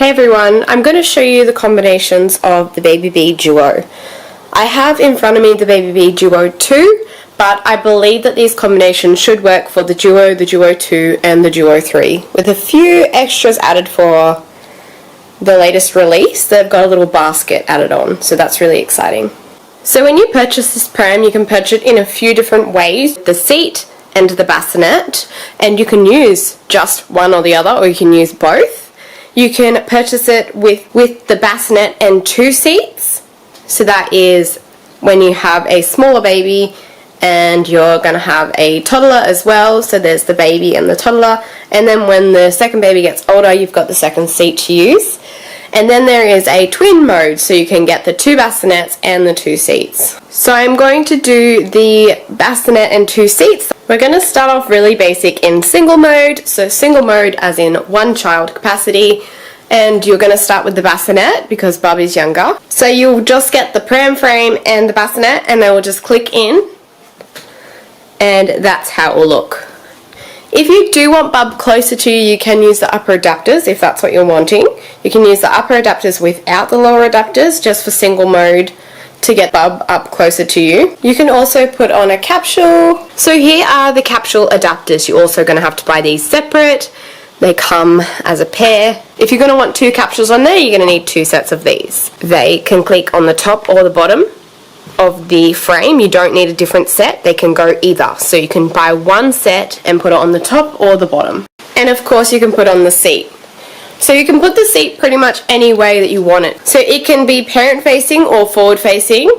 Hey everyone, I'm going to show you the combinations of the Babybee Duo. I have in front of me the Babybee Duo 2, but I believe that these combinations should work for the Duo 2 and the Duo 3, with a few extras added for the latest release. They've got a little basket added on, so that's really exciting. So when you purchase this pram, you can purchase it in a few different ways. The seat and the bassinet, and you can use just one or the other, or you can use both. You can purchase it with the bassinet and 2 seats. So that is when you have a smaller baby and you're going to have a toddler as well. So there's the baby and the toddler. And then when the second baby gets older, you've got the second seat to use. And then there is a twin mode, so you can get the 2 bassinets and the 2 seats. So I'm going to do the bassinet and 2 seats. We're going to start off really basic in single mode. So single mode as in 1 child capacity. And you're going to start with the bassinet because Bubby's younger. So you'll just get the pram frame and the bassinet, and they will just click in. And that's how it will look. If you do want Bub closer to you, you can use the upper adapters if that's what you're wanting. You can use the upper adapters without the lower adapters just for single mode to get Bub up closer to you. You can also put on a capsule. So here are the capsule adapters. You're also going to have to buy these separate. They come as a pair. If you're going to want 2 capsules on there, you're going to need 2 sets of these. They can click on the top or the bottom of the frame. You don't need a different set, they can go either. So you can buy 1 set and put it on the top or the bottom. And of course you can put on the seat. So you can put the seat pretty much any way that you want it. So it can be parent facing or forward facing,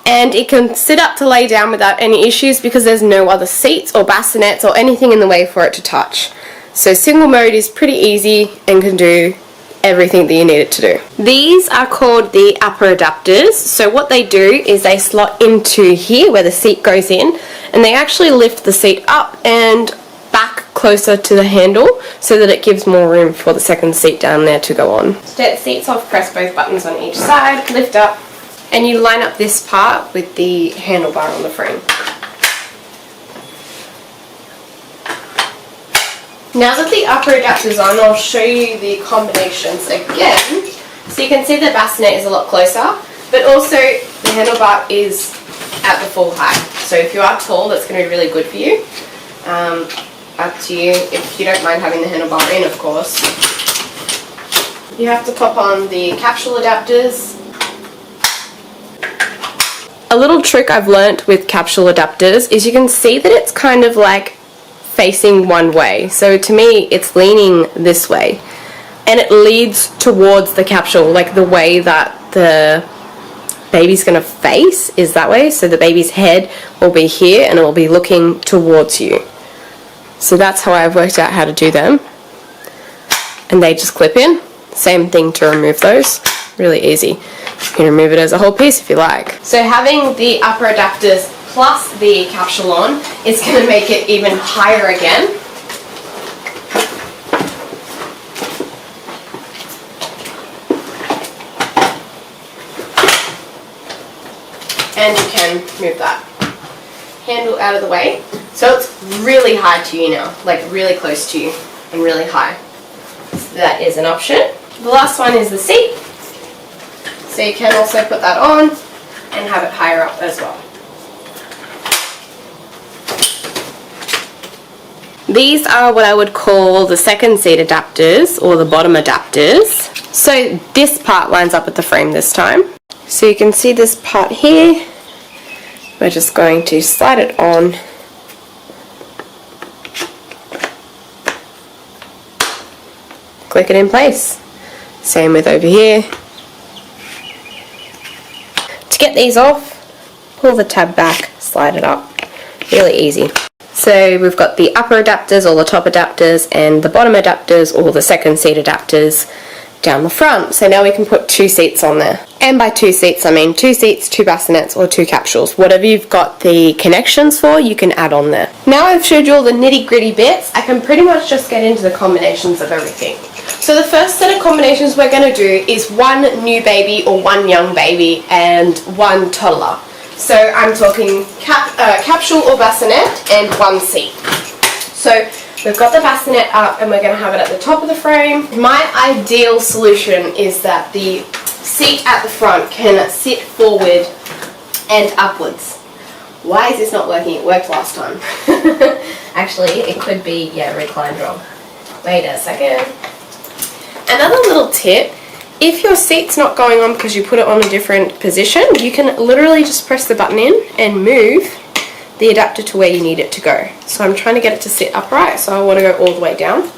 and it can sit up to lay down without any issues because there's no other seats or bassinets or anything in the way for it to touch. So single mode is pretty easy and can do everything that you need it to do. These are called the upper adapters. So what they do is they slot into here where the seat goes in, and they actually lift the seat up and back closer to the handle so that it gives more room for the second seat down there to go on. To get the seats off, press both buttons on each side, lift up, and you line up this part with the handlebar on the frame. Now that the upper adapter is on, I'll show you the combinations again. So you can see the bassinet is a lot closer, but also the handlebar is at the full height. So if you are tall, that's going to be really good for you. Up to you, if you don't mind having the handlebar in, of course. You have to pop on the capsule adapters. A little trick I've learnt with capsule adapters is you can see that it's kind of like facing one way. So to me it's leaning this way, and it leads towards the capsule, like the way that the baby's going to face is that way. So the baby's head will be here and it will be looking towards you. So that's how I've worked out how to do them, and they just clip in. Same thing to remove those, really easy. You can remove it as a whole piece if you like. So having the upper adapters plus the capsule on is going to make it even higher again. And you can move that handle out of the way. So it's really high to you now, like really close to you and really high. So that is an option. The last one is the seat. So you can also put that on and have it higher up as well. These are what I would call the second seat adapters, or the bottom adapters. So this part lines up with the frame this time. So you can see this part here. We're just going to slide it on. Click it in place. Same with over here. To get these off, pull the tab back, slide it up. Really easy. So we've got the upper adapters, or the top adapters, and the bottom adapters, or the second seat adapters, down the front. So now we can put 2 seats on there. And by 2 seats, I mean 2 seats, 2 bassinets, or 2 capsules. Whatever you've got the connections for, you can add on there. Now I've showed you all the nitty-gritty bits, I can pretty much just get into the combinations of everything. So the first set of combinations we're going to do is 1 new baby or 1 young baby and 1 toddler. So I'm talking capsule or bassinet and 1 seat. So We've got the bassinet up and we're going to have it at the top of the frame. My ideal solution is that the seat at the front can sit forward and upwards. Why is this not working? It worked last time. Actually, it could be, yeah, reclined wrong. Wait a second. Another little tip, if your seat's not going on because you put it on a different position, you can literally just press the button in and move the adapter to where you need it to go. So I'm trying to get it to sit upright, so I want to go all the way down.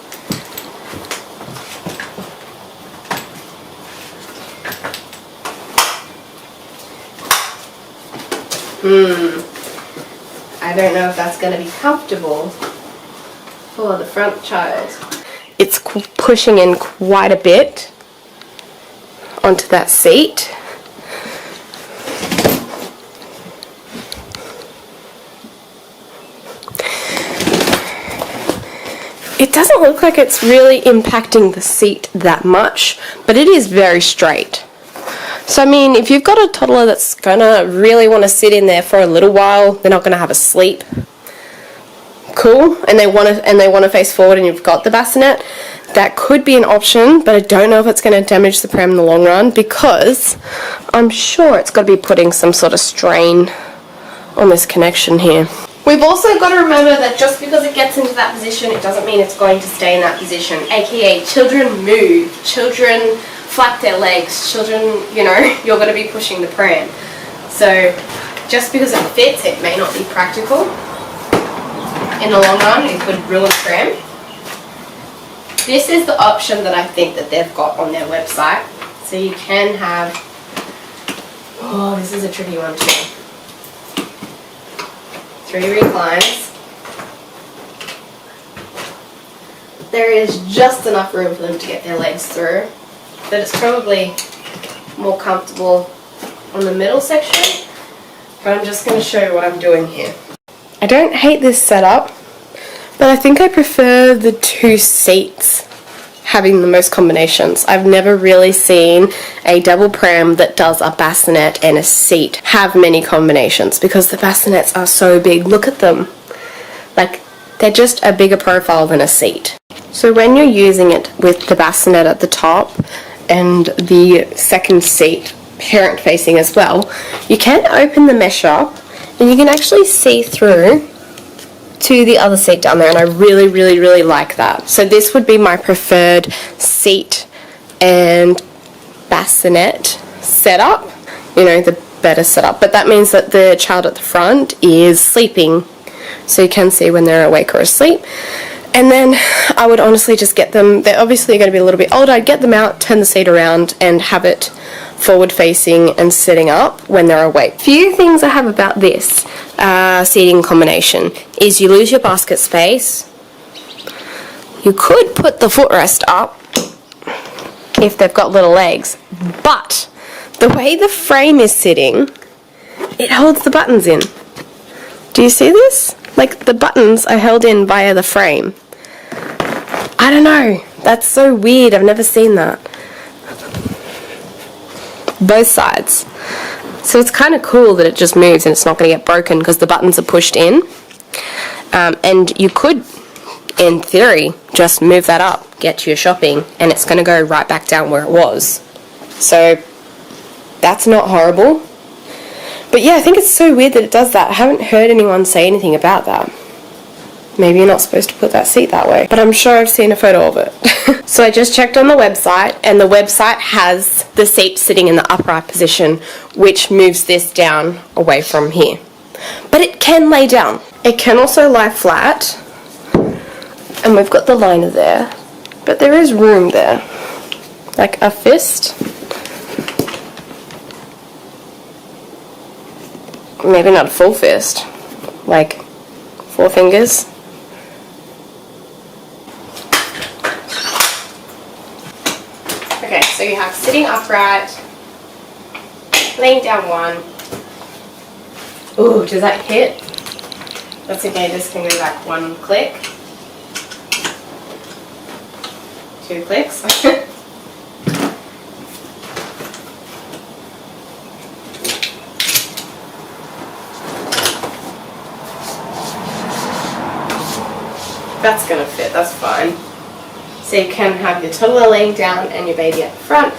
I don't know if that's going to be comfortable for the front child. It's pushing in quite a bit onto that seat. It doesn't look like it's really impacting the seat that much, but it is very straight. So I mean, if you've got a toddler that's gonna really want to sit in there for a little while, they're not gonna have a sleep, cool, and they want to face forward, and you've got the bassinet, that could be an option, but I don't know if it's going to damage the pram in the long run, because I'm sure it's got to be putting some sort of strain on this connection here. We've also got to remember that just because it gets into that position, it doesn't mean it's going to stay in that position, aka children move, children flap their legs, children, you know, you're going to be pushing the pram. So just because it fits, it may not be practical. In the long run, it could ruin the pram. This is the option that I think that they've got on their website. So you can have, oh, this is a tricky one too. 3 reclines. There is just enough room for them to get their legs through, but it's probably more comfortable on the middle section. But I'm just going to show you what I'm doing here. I don't hate this setup, but I think I prefer the 2 seats having the most combinations. I've never really seen a double pram that does a bassinet and a seat have many combinations, because the bassinets are so big. Look at them. Like, they're just a bigger profile than a seat. So when you're using it with the bassinet at the top and the second seat parent facing as well, you can open the mesh up and you can actually see through to the other seat down there, and I really, really, really like that. So this would be my preferred seat and bassinet setup, you know, the better setup. But that means that the child at the front is sleeping, so you can see when they're awake or asleep. And then I would honestly just get them, they're obviously going to be a little bit older, I'd get them out, turn the seat around and have it forward facing and sitting up when they're awake. Few things I have about this seating combination is you lose your basket space. You could put the footrest up if they've got little legs, but the way the frame is sitting, it holds the buttons in. Do you see this? Like, the buttons are held in via the frame. I don't know, that's so weird, I've never seen that. Both sides. So it's kind of cool that it just moves and it's not going to get broken because the buttons are pushed in. And you could, in theory, just move that up, get to your shopping, and it's going to go right back down where it was. So that's not horrible. But yeah, I think it's so weird that it does that. I haven't heard anyone say anything about that. Maybe you're not supposed to put that seat that way, but I'm sure I've seen a photo of it. So I just checked on the website, and the website has the seat sitting in the upright position, which moves this down away from here. But it can lay down. It can also lie flat, and we've got the liner there, but there is room there, like a fist. Maybe not a full fist, like 4 fingers. Okay, so you have sitting upright, laying down one. Ooh, does that hit? That's okay, this can be like 1 click. 2 clicks. That's gonna fit, that's fine. So you can have your toddler laying down and your baby at the front.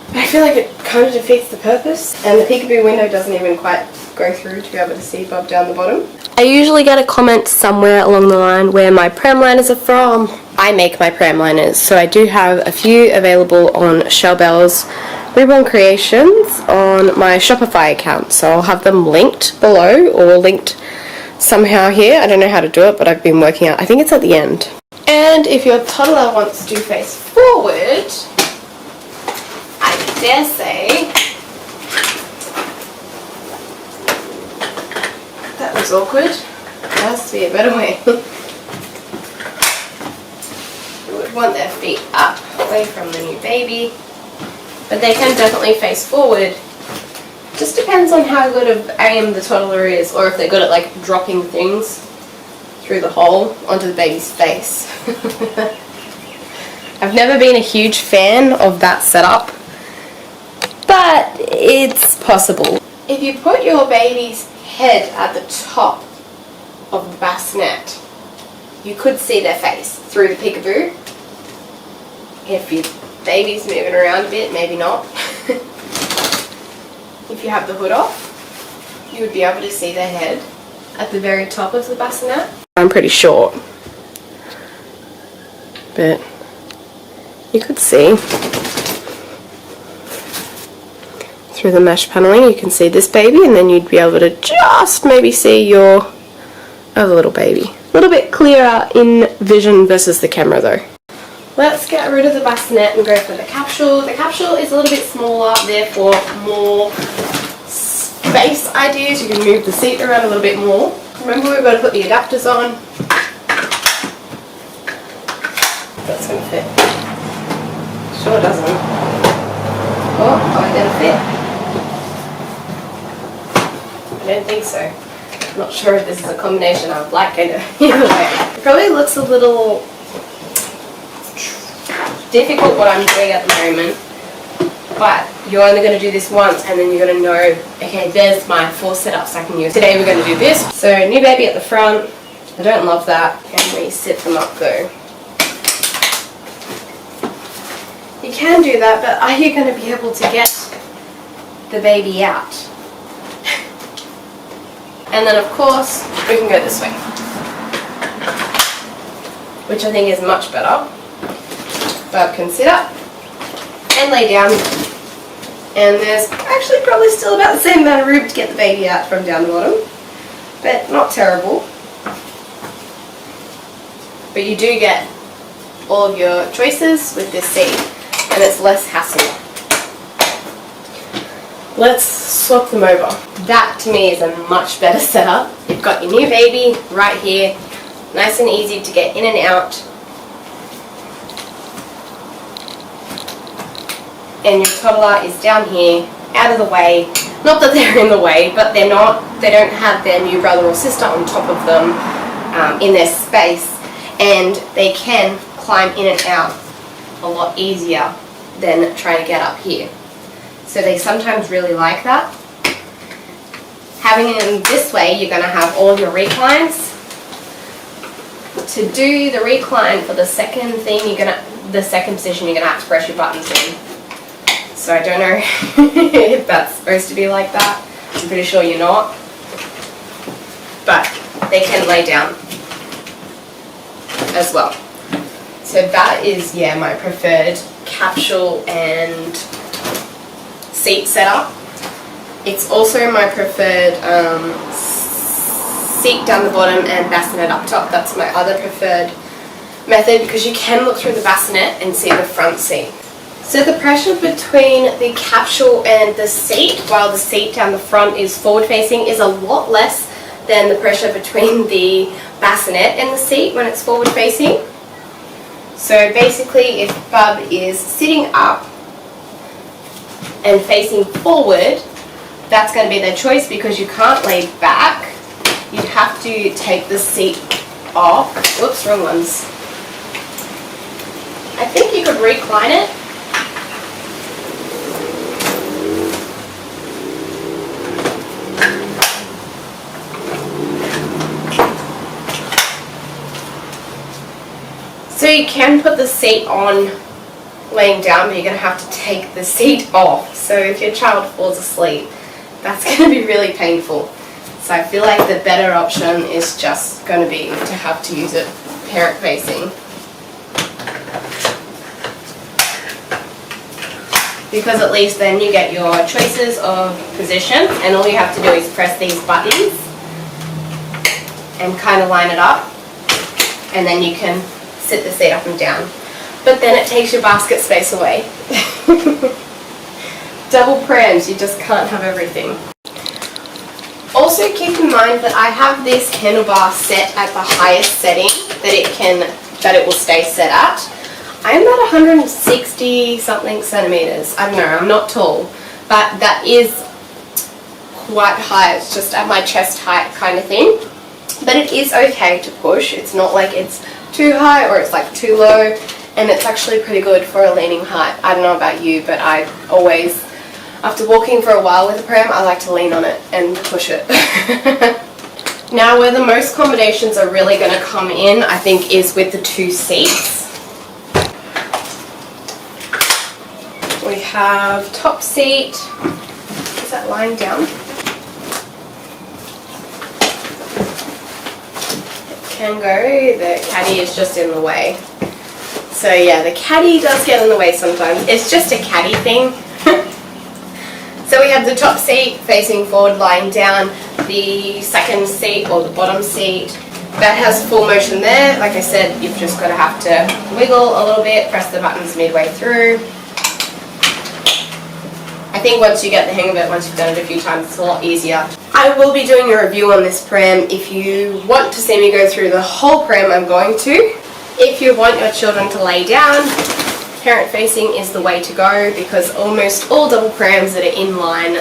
But I feel like it kind of defeats the purpose, and the peekaboo window doesn't even quite go through to be able to see Bob down the bottom. I usually get a comment somewhere along the line where my pram liners are from. I make my pram liners, so I do have a few available on ShellBell's Reborn Creations on my Shopify account, so I'll have them linked below or linked somehow here. I don't know how to do it, but I've been working out. I think it's at the end. And if your toddler wants to face forward, I dare say, that was awkward. There has to be a better way. You would want their feet up, away from the new baby, but they can definitely face forward. Just depends on how good of aim the toddler is, or if they're good at like dropping things through the hole onto the baby's face. I've never been a huge fan of that setup, but it's possible. If you put your baby's head at the top of the bassinet, you could see their face through the peekaboo. If your baby's moving around a bit, maybe not. If you have the hood off, you would be able to see their head at the very top of the bassinet. I'm pretty short, but you could see through the mesh paneling. You can see this baby, and then you'd be able to just maybe see your other little baby. A little bit clearer in vision versus the camera though. Let's get rid of the bassinet and go for the capsule. The capsule is a little bit smaller, therefore more space ideas. You can move the seat around a little bit more. Remember, we've got to put the adapters on. That's going to fit. Sure doesn't. Oh, I didn't fit. I don't think so. I'm not sure if this is a combination I would like either way. It probably looks a little difficult what I'm doing at the moment, but you're only going to do this once, and then you're going to know, okay, there's my 4 setups I can use. Today we're going to do this. So new baby at the front. I don't love that. And we sit them up though. You can do that, but are you going to be able to get the baby out? And then of course we can go this way, which I think is much better. Bob can sit up and lay down, and there's actually probably still about the same amount of room to get the baby out from down the bottom, but not terrible. But you do get all of your choices with this seat, and it's less hassle. Let's swap them over. That to me is a much better setup. You've got your new baby right here, nice and easy to get in and out. And your toddler is down here, out of the way. Not that they're in the way, but they don't have their new brother or sister on top of them in their space, and they can climb in and out a lot easier than trying to get up here. So they sometimes really like that. Having it this way, you're going to have all your reclines. To do the recline for the second thing, the second position, you're going to have to press your buttons in. So I don't know if that's supposed to be like that. I'm pretty sure you're not. But they can lay down as well. So that is, yeah, my preferred capsule and seat setup. It's also my preferred seat down the bottom and bassinet up top. That's my other preferred method, because you can look through the bassinet and see the front seat. So the pressure between the capsule and the seat, while the seat down the front is forward facing, is a lot less than the pressure between the bassinet and the seat when it's forward facing. So basically, if Bub is sitting up and facing forward, that's going to be their choice, because you can't lay back. You'd have to take the seat off. Whoops, wrong ones. I think you could recline it. So you can put the seat on laying down, but you're going to have to take the seat off. So if your child falls asleep, that's going to be really painful. So I feel like the better option is just going to be to have to use it parent facing. Because at least then you get your choices of position, and all you have to do is press these buttons and kind of line it up, and then you can sit the seat up and down. But then it takes your basket space away. Double prams, you just can't have everything. Also keep in mind that I have this handlebar set at the highest setting that it will stay set at. I'm at 160 something centimeters. I don't know, I'm not tall, but that is quite high. It's just at my chest height kind of thing. But it is okay to push. It's not like it's too high or it's like too low, and it's actually pretty good for a leaning height. I don't know about you, but I always, after walking for a while with a pram, I like to lean on it and push it. Now, where the most combinations are really going to come in, I think, is with the two seats. We have top seat. Is that lying down? It can go. The caddy is just in the way. So yeah, the caddy does get in the way sometimes. It's just a caddy thing. So we have the top seat facing forward, lying down. The second seat, or the bottom seat, that has full motion there. Like I said, you've just got to have to wiggle a little bit, press the buttons midway through. I think once you get the hang of it, once you've done it a few times, it's a lot easier. I will be doing a review on this pram. If you want to see me go through the whole pram, I'm going to. If you want your children to lay down, parent facing is the way to go, because almost all double prams that are in line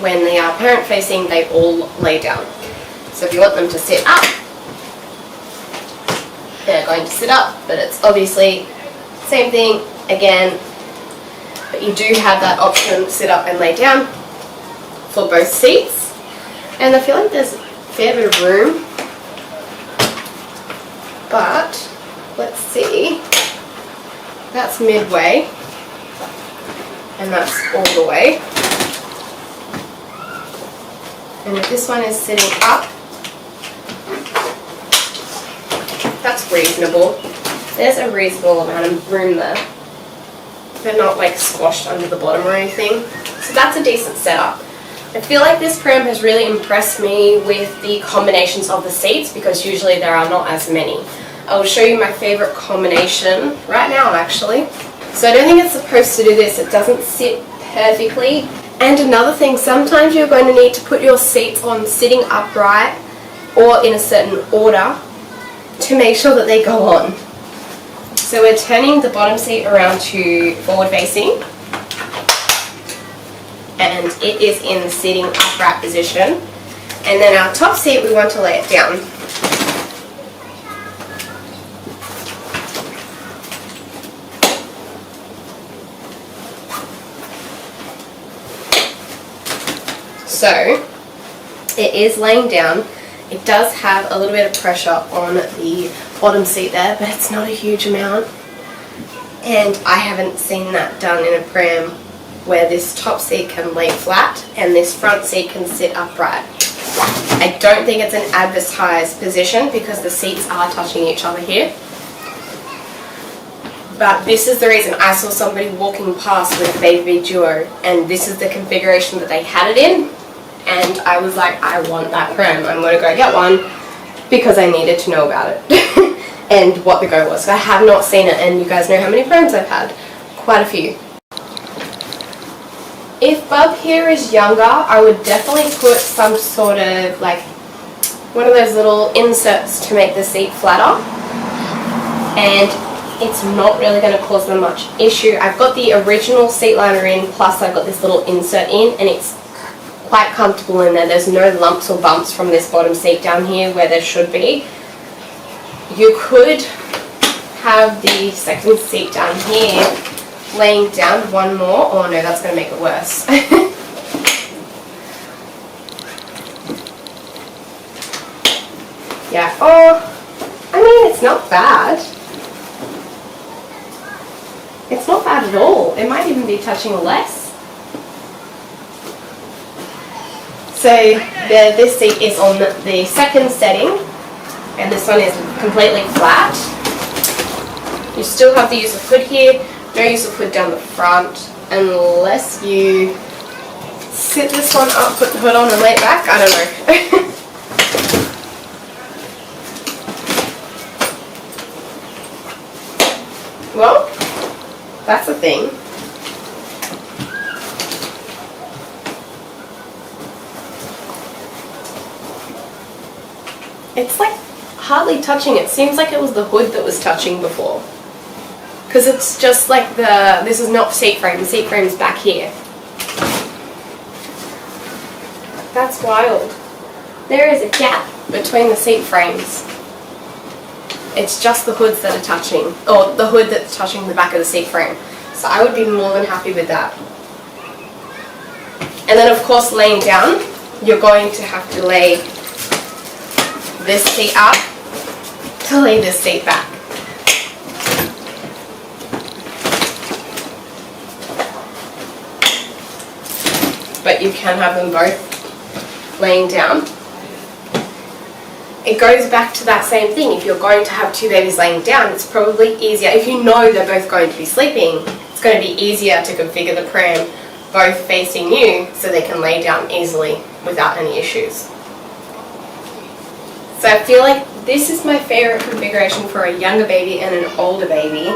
when they are parent facing, they all lay down. So if you want them to sit up, they're going to sit up, but it's obviously same thing again. But you do have that option, sit up and lay down, for both seats. And I feel like there's a fair bit of room. But, let's see. That's midway. And that's all the way. And if this one is sitting up, that's reasonable. There's a reasonable amount of room there. They're not like squashed under the bottom or anything. So that's a decent setup. I feel like this pram has really impressed me with the combinations of the seats, because usually there are not as many. I will show you my favorite combination right now actually. So I don't think it's supposed to do this. It doesn't sit perfectly. And another thing, sometimes you're going to need to put your seats on sitting upright or in a certain order to make sure that they go on. So we're turning the bottom seat around to forward facing, and it is in the sitting upright position. And then our top seat, we want to lay it down. So it is laying down. It does have a little bit of pressure on the bottom seat there, but it's not a huge amount. And I haven't seen that done in a pram where this top seat can lay flat and this front seat can sit upright. I don't think it's an advertised position because the seats are touching each other here. But this is the reason. I saw somebody walking past with a Babybee Duo, and this is the configuration that they had it in. And I was like, I want that pram. I'm going to go get one because I needed to know about it and what the go was. So I have not seen it, and you guys know how many prams I've had. Quite a few. If Bub here is younger, I would definitely put some sort of like one of those little inserts to make the seat flatter, and it's not really going to cause them much issue. I've got the original seat liner in, plus I've got this little insert in, and it's quite comfortable in there. There's no lumps or bumps from this bottom seat down here where there should be. You could have the second seat down here laying down one more. Oh no, that's going to make it worse. Yeah, oh, I mean, it's not bad. It's not bad at all. It might even be touching less. So this seat is on the second setting, and this one is completely flat. You still have the use of hood here, no use of hood down the front, unless you sit this one up, put the hood on and lay it back. I don't know. Well, that's a thing. It's like hardly touching. It seems like it was the hood that was touching before. Because it's just like this is not seat frame. The seat frame's back here. That's wild. There is a gap between the seat frames. It's just the hoods that are touching, or the hood that's touching the back of the seat frame. So I would be more than happy with that. And then of course laying down, you're going to have to lay this seat up to lay this seat back. But you can have them both laying down. It goes back to that same thing. If you're going to have two babies laying down, it's probably easier. If you know they're both going to be sleeping, it's going to be easier to configure the pram both facing you so they can lay down easily without any issues. So I feel like this is my favorite configuration for a younger baby and an older baby,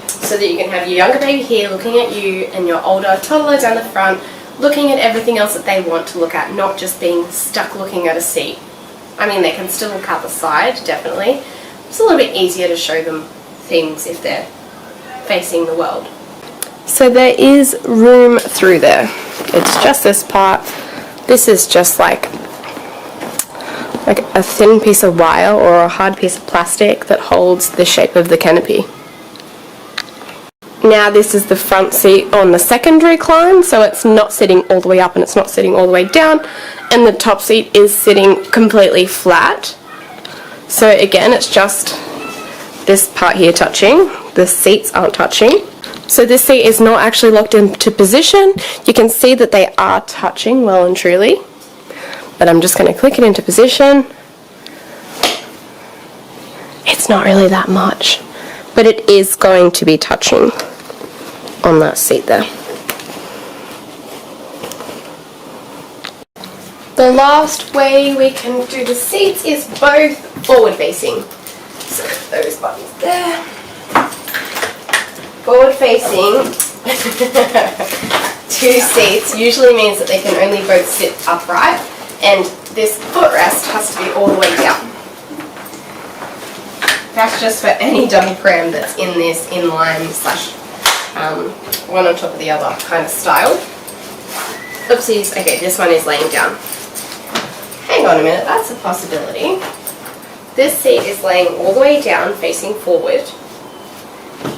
so that you can have your younger baby here looking at you and your older toddler down the front looking at everything else that they want to look at, not just being stuck looking at a seat. I mean, they can still look out the side, definitely. It's a little bit easier to show them things if they're facing the world. So there is room through there. It's just this part. This is just like a thin piece of wire or a hard piece of plastic that holds the shape of the canopy. Now this is the front seat on the second recline, so it's not sitting all the way up and it's not sitting all the way down, and the top seat is sitting completely flat. So again, it's just this part here touching, the seats aren't touching. So this seat is not actually locked into position. You can see that they are touching well and truly, but I'm just going to click it into position. It's not really that much, but it is going to be touching on that seat there. The last way we can do the seats is both forward facing. So those buttons there. Forward facing two seats usually means that they can only both sit upright, and this footrest has to be all the way down. That's just for any dummy pram that's in this inline slash one on top of the other kind of style. Oopsies. Okay, this one is laying down. Hang on a minute, that's a possibility. This seat is laying all the way down facing forward,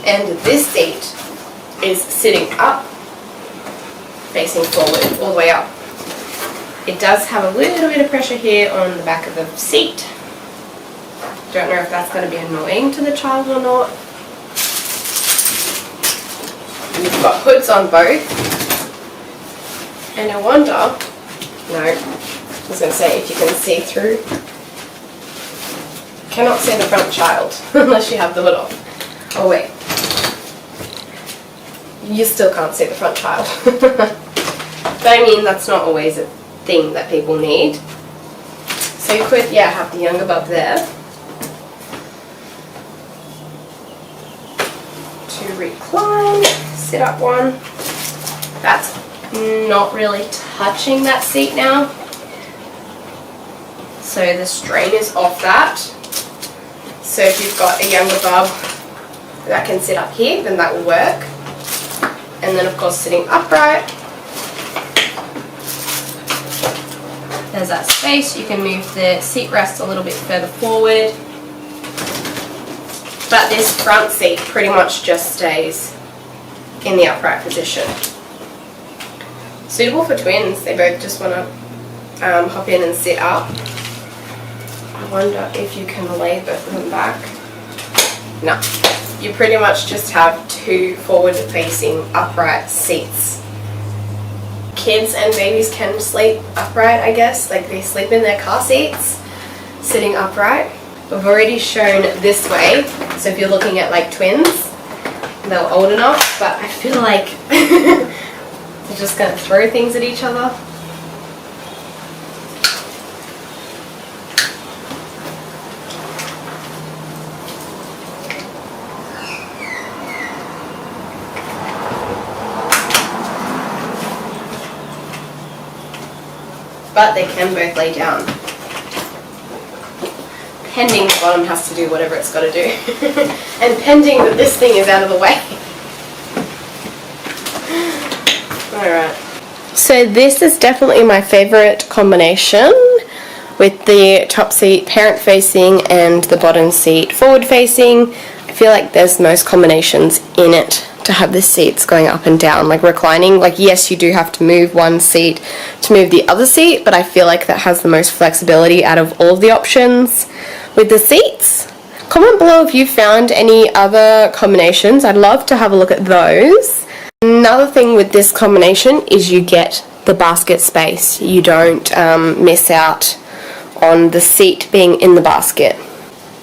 and this seat is sitting up facing forward all the way up. It does have a little bit of pressure here on the back of the seat. Don't know if that's going to be annoying to the child or not. You've got hoods on both, and I wonder, no, I was going to say if you can see through. Cannot see the front child unless you have the hood off. Oh wait, you still can't see the front child. But I mean, that's not always a thing that people need. So you could, yeah, have the younger bub there to recline, sit up one. That's not really touching that seat now, so the strain is off that. So if you've got a younger bub that can sit up here, then that will work. And then of course sitting upright, there's that space. You can move the seat rest a little bit further forward. But this front seat pretty much just stays in the upright position. Suitable for twins, they both just want to hop in and sit up. I wonder if you can lay both of them back. No. you pretty much just have two forward-facing upright seats. Kids and babies can sleep upright, I guess, like they sleep in their car seats, sitting upright. We've already shown this way, so if you're looking at like twins, they're old enough, but I feel like they're just going to throw things at each other. But they can both lay down. Pending the bottom has to do whatever it's got to do. And pending that this thing is out of the way. Alright. So this is definitely my favourite combination, with the top seat parent facing and the bottom seat forward facing. I feel like there's the most combinations in it to have the seats going up and down, like reclining. Like, yes, you do have to move one seat to move the other seat, but I feel like that has the most flexibility out of all of the options with the seats. Comment below if you found any other combinations. I'd love to have a look at those. Another thing with this combination is you get the basket space. You don't miss out on the seat being in the basket.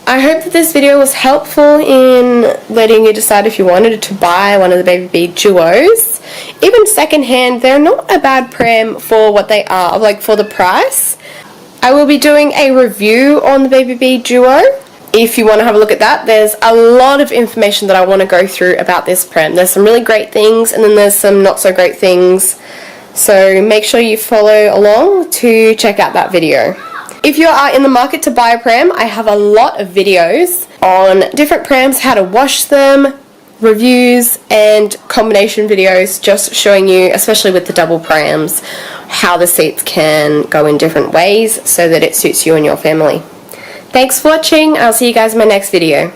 I hope that this video was helpful in letting you decide if you wanted to buy one of the Babybee Duos. Even secondhand, they're not a bad pram for what they are, like for the price. I will be doing a review on the Babybee Duo. If you want to have a look at that, there's a lot of information that I want to go through about this pram. There's some really great things and then there's some not so great things. So make sure you follow along to check out that video. If you are in the market to buy a pram, I have a lot of videos on different prams, how to wash them, reviews and combination videos, just showing you, especially with the double prams, how the seats can go in different ways so that it suits you and your family. Thanks for watching. I'll see you guys in my next video.